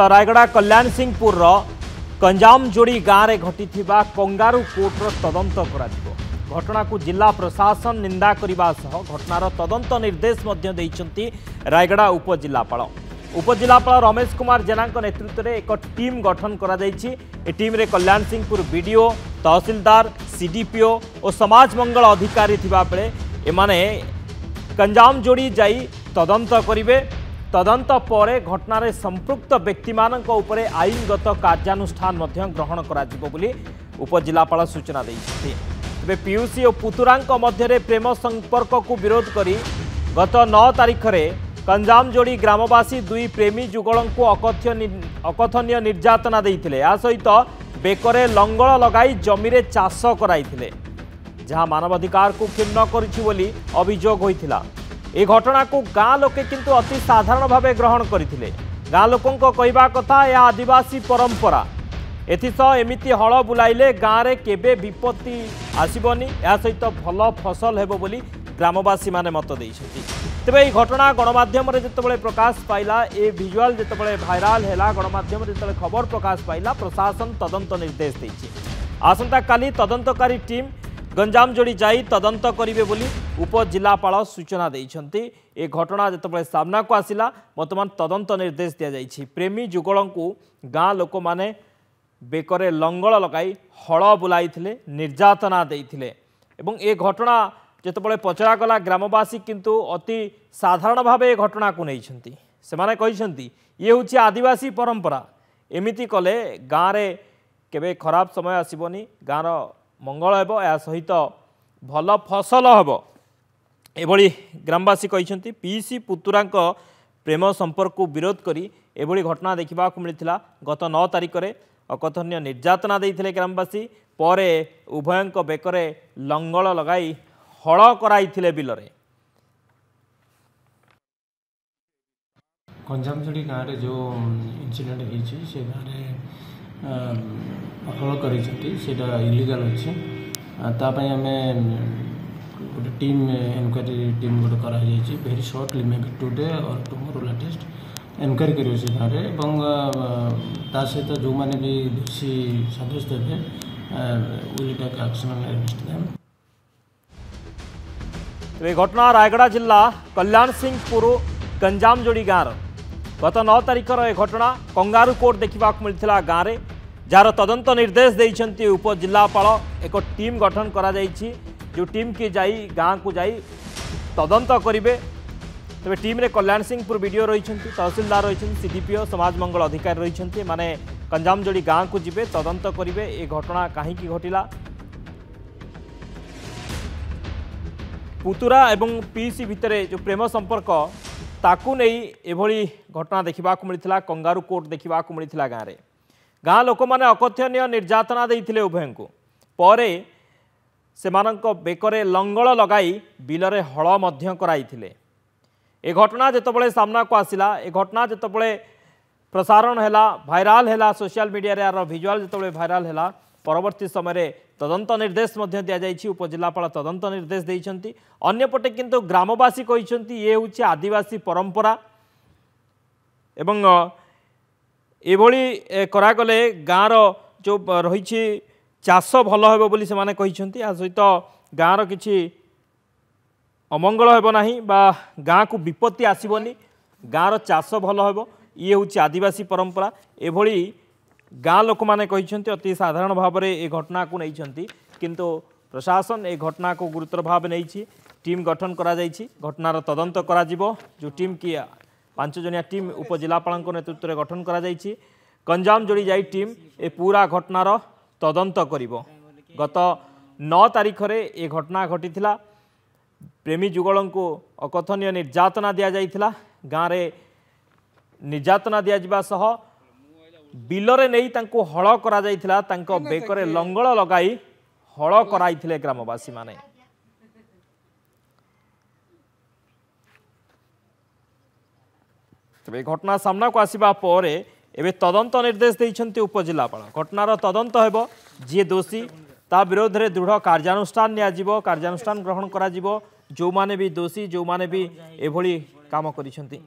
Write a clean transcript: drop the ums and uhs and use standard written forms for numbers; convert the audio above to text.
रायगड़ा कल्याण सिंहपुर कंजामजोड़ी गाँव में घटी कंगारू कोर्टर तदंत करा घटना को जिला प्रशासन निंदा करने सह घटनार तदंत निर्देश रायगड़ा उपजिलापाल रमेश कुमार जेना नेतृत्व में एक टीम गठन करा टीम रे कल्याण सिंहपुर बीडीओ तहसीलदार सीडीपीओ और समाज मंगल अधिकारी थिबा बेले एमाने कंजामजोड़ी जाई तदंत करिवे। तदंत पर घटनार संपृक्त व्यक्ति उपरे आईनगत कार्यानुष्ठान ग्रहण करा उपजिलापाल सूचना देते। तेज पीयूसी और पुतुरा मध्य प्रेम संपर्क को विरोध करी गत 9 तारिख में कंजामजोड़ी ग्रामवासी दुई प्रेमी जुगल को अकथनीय निर्यातना देते सहित बेकरे लंगल लगाई जमीरे चाष कराइथिले जहां मानवाधिकार को क्षुण्ण करी अभियोग होता। ए घटना को गाँ लोके किंतु अति साधारण भाव ग्रहण करते। गाँ लोकों कहवा कथा यह आदिवासी परंपरा एथिसह एमिति हल बुलाइले गाँव में केबे विपत्ति आसबनी या सहित भल फसल हेबो बोली ग्रामवासी माने मत देइछथि। तेबे এই घटना गणमाध्यम जितेबाला प्रकाश पाइला ए भिजुआल जितेबाला भाइराल हैला गणमाध्यम जितेबाला खबर प्रकाश पाइला प्रशासन तदंत निर्देश देछि। आसंता काली तदंतकारी टीम गंजामजोड़ी जाई तदंत करिवे बोली उपजिलापाल सूचना देइछन्ति। ए घटना जितेबाला सामना को आसिला वर्तमान तदंत निर्देश दिया जाइछि। प्रेमी जुगल को गाँ लोक माने बेकरे लंगल लगाई हल बुलाइथिले निर्यातना देइथिले एवं ए घटना जितेबाला पचरागला ग्रामवासी किंतु अति साधारण भाव ए घटना को नहीं सेमाने कहिसंती ये हूँ आदिवासी परंपरा एमिति कले गाँव में केबे खराब समय आसबनी गाँव मंगल हेबो या सहित भल फसल हेबो एभली ग्रामवासी कहिसंती। पीसी पुतुरा प्रेम संपर्क को विरोध करी एभली घटना देखा मिलता। गत 9 तारिख में अकथनीय निर्यातना देइथिले ग्रामवासी परे उभयंक बेकरे लंगल लगाई हल कराइथिले बिलरे। कंजामजोड़ी गाँव में जो इनसीडेंट होती से गाँव हल कर इलीगल अच्छे तापाई आम गोटे टीम इनक्वारी टीम गोटे कराई very shortly may be today और टुमोरो लेटेस्ट इनक्वारी करेंगे से गाँव में ता सहित जो मैंने भी दोषी सदस्य थे will take action against them. घटना रायगड़ा जिला कल्याण सिंहपुर कंजामजोड़ी गाँव गत 9 तारिख घटना कंगारू कोर्ट देखा मिलता गाँव में जार तदंत निर्देश देइछन्ति उपजिलापाल एक टीम गठन करा जाइछि जो टीम की जाई गाँ को जाई तदंत करिवे। तेज टीम रे कल्याण सिंहपुर बीडीओ रही तहसीलदार रही सीडीपीओ समाज मंगल अधिकारी रही माने कंजामजोड़ी गाँ को जिबे तदंत करिवे ए घटना कहीं घटिला। पुतुरा एवं पीसी भितर जो प्रेम संपर्क ताकू नहीं एभली घटना देखा मिलता। कंगारू कोर्ट देखा मिलता गाँव में गाँ लोक मैंने अकथनीय निर्यातना देइथिले उभय को परे सेमानंक बेकरे लंगल लगाई बिलरे हल मध्य कराइथिले। ए घटना जितेबाला सामना को आसिला ए घटना जितेबाला प्रसारण हैला भाइराल हैला सोशल मीडिया रे यार भिजुआल जितेबाला भाइराल हैला परवर्ती समय तदंत निर्देश दि जाइछि। उपजिलापाल तदंत निर्देश देइछन्ति। अन्यपटे किंतु ग्रामवासी कहिसन्ति ये हूँ आदिवासी परंपरा एवं एभली करागले गाँव जो रही चाष भल हेबो बोली सेमाने कहिसन्ति। आ सहित गाँव किछि अमंगल हेबो नाही बा गाँ को विपत्ति आसबनी गाँव चाष भल हेबो ये हूँ आदिवासी परंपरा एभली गाँ लोक मैंने कहिसन्ति। अति साधारण भाव में ए घटना को नहीं किंतु प्रशासन ए घटना को गुरुतर भाव नहीं टीम गठन करा जाइछि। घटनार तदंत करा जिवो जो टीम की 5 जनिया टीम उपजिलापाल नेतृत्व में गठन करा जाइछि। कंजामजोड़ी जाई टीम ए पूरा घटनार तदंत करिवो। गत 9 तारिख में ए घटना घटीथिला। प्रेमी जुगल को अकथनीय निर्यातना दिया जाइथिला। गाँव में निर्यातना दिया जिबा सह बिलरे नहीं तांको हल करा जाइथिला तांको बेकरे लंगल लगाई हल कराइथिले ग्रामवासी माने। तबे घटना सामना को आसिबा परे एबे तदंत निर्देश देइछन्ति उपजिलापाल। घटनार तदंत हेबो जे दोषी ता विरोध रे दृढ़ कार्यानुष्ठान नियाजिबो कार्यानुष्ठान ग्रहण करा जिवो जो माने भी दोषी जो माने भी एभली काम करिसन्ति।